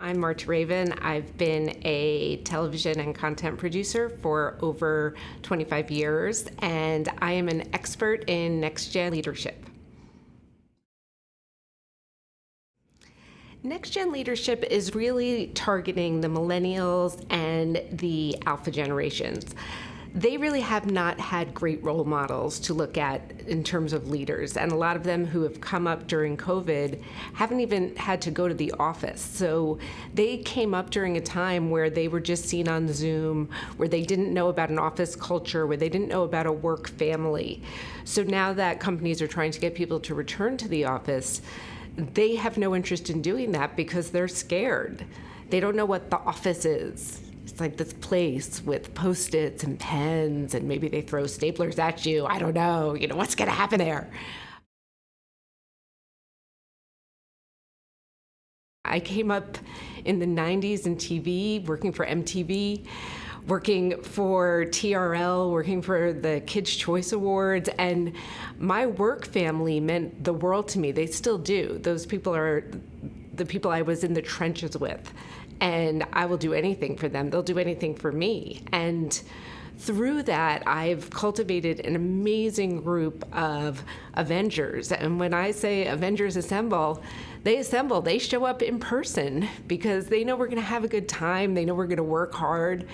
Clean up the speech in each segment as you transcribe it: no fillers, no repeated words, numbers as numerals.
I'm Marta Ravin. I've been a television and content producer for over 25 years, and I am an expert in next-gen leadership. Next-gen leadership is really targeting the millennials and the alpha generations. They really have not had great role models to look at in terms of leaders, and a lot of them who have come up during COVID haven't even had to go to the office. So they came up during a time where they were just seen on Zoom, where they didn't know about an office culture, where they didn't know about a work family. So now that companies are trying to get people to return to the office, they have no interest in doing that because they're scared. They don't know what the office is. It's like this place with Post-its and pens, and maybe they throw staplers at you. I don't know, what's going to happen there? I came up in the 90s in TV, working for MTV, working for TRL, working for the Kids' Choice Awards, and my work family meant the world to me. They still do. Those people are the people I was in the trenches with, and I will do anything for them. They'll do anything for me. And through that, I've cultivated an amazing group of Avengers. And when I say Avengers assemble, they show up in person because they know we're going to have a good time. They know we're going to work hard,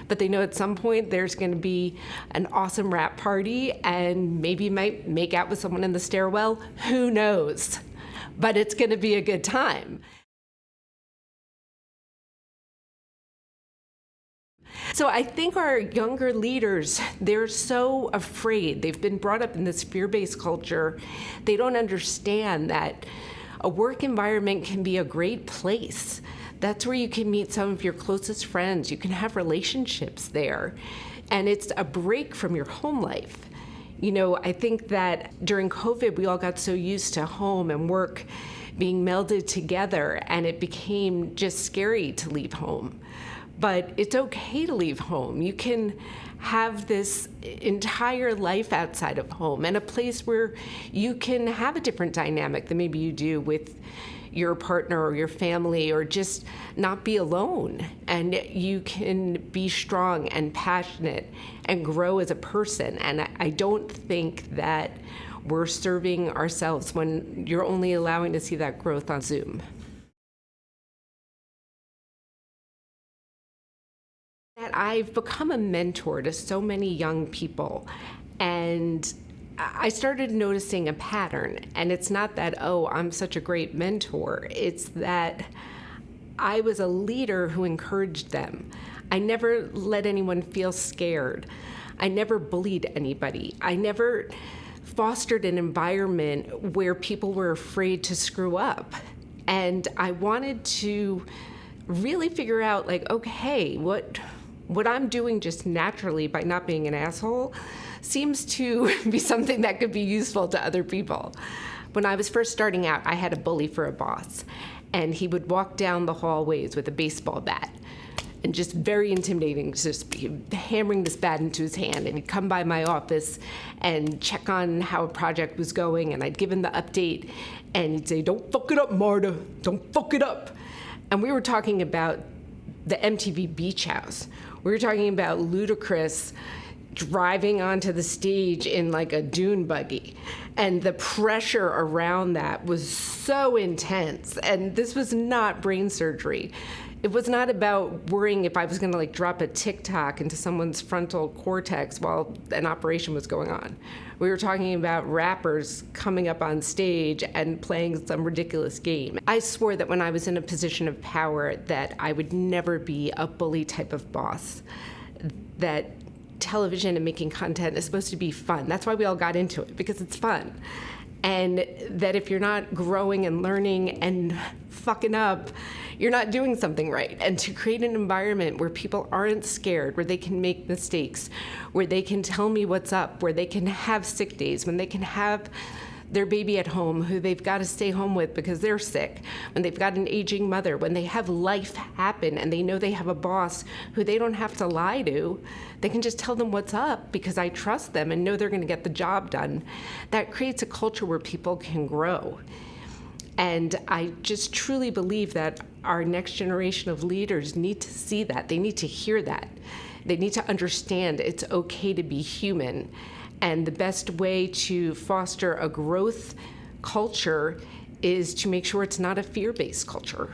but they know at some point there's going to be an awesome wrap party, and maybe you might make out with someone in the stairwell. Who knows? But it's going to be a good time. So I think our younger leaders, they're so afraid. They've been brought up in this fear-based culture. They don't understand that a work environment can be a great place. That's where you can meet some of your closest friends. You can have relationships there. And it's a break from your home life. I think that during COVID, we all got so used to home and work being melded together, and it became just scary to leave home. But it's okay to leave home. You can have this entire life outside of home, and a place where you can have a different dynamic than maybe you do with your partner or your family, or just not be alone. And you can be strong and passionate and grow as a person. And I don't think that we're serving ourselves when you're only allowing to see that growth on Zoom. I've become a mentor to so many young people, and I started noticing a pattern. And it's not that, oh, I'm such a great mentor. It's that I was a leader who encouraged them. I never let anyone feel scared. I never bullied anybody. I never fostered an environment where people were afraid to screw up. And I wanted to really figure out, okay, what I'm doing just naturally by not being an asshole seems to be something that could be useful to other people. When I was first starting out, I had a bully for a boss, and he would walk down the hallways with a baseball bat, and just very intimidating, just hammering this bat into his hand. And he'd come by my office and check on how a project was going, and I'd give him the update, and he'd say, "Don't fuck it up, Marta, don't fuck it up." And we were talking about the MTV Beach House. We were talking about Ludacris driving onto the stage in a dune buggy. And the pressure around that was so intense. And this was not brain surgery. It was not about worrying if I was going to drop a TikTok into someone's frontal cortex while an operation was going on. We were talking about rappers coming up on stage and playing some ridiculous game. I swore that when I was in a position of power that I would never be a bully type of boss. That television and making content is supposed to be fun. That's why we all got into it, because it's fun. And that if you're not growing and learning and fucking up, you're not doing something right. And to create an environment where people aren't scared, where they can make mistakes, where they can tell me what's up, where they can have sick days, when they can have their baby at home who they've got to stay home with because they're sick, when they've got an aging mother, when they have life happen and they know they have a boss who they don't have to lie to, they can just tell them what's up because I trust them and know they're going to get the job done. That creates a culture where people can grow. And I just truly believe that our next generation of leaders need to see that. They need to hear that. They need to understand it's okay to be human. And the best way to foster a growth culture is to make sure it's not a fear-based culture.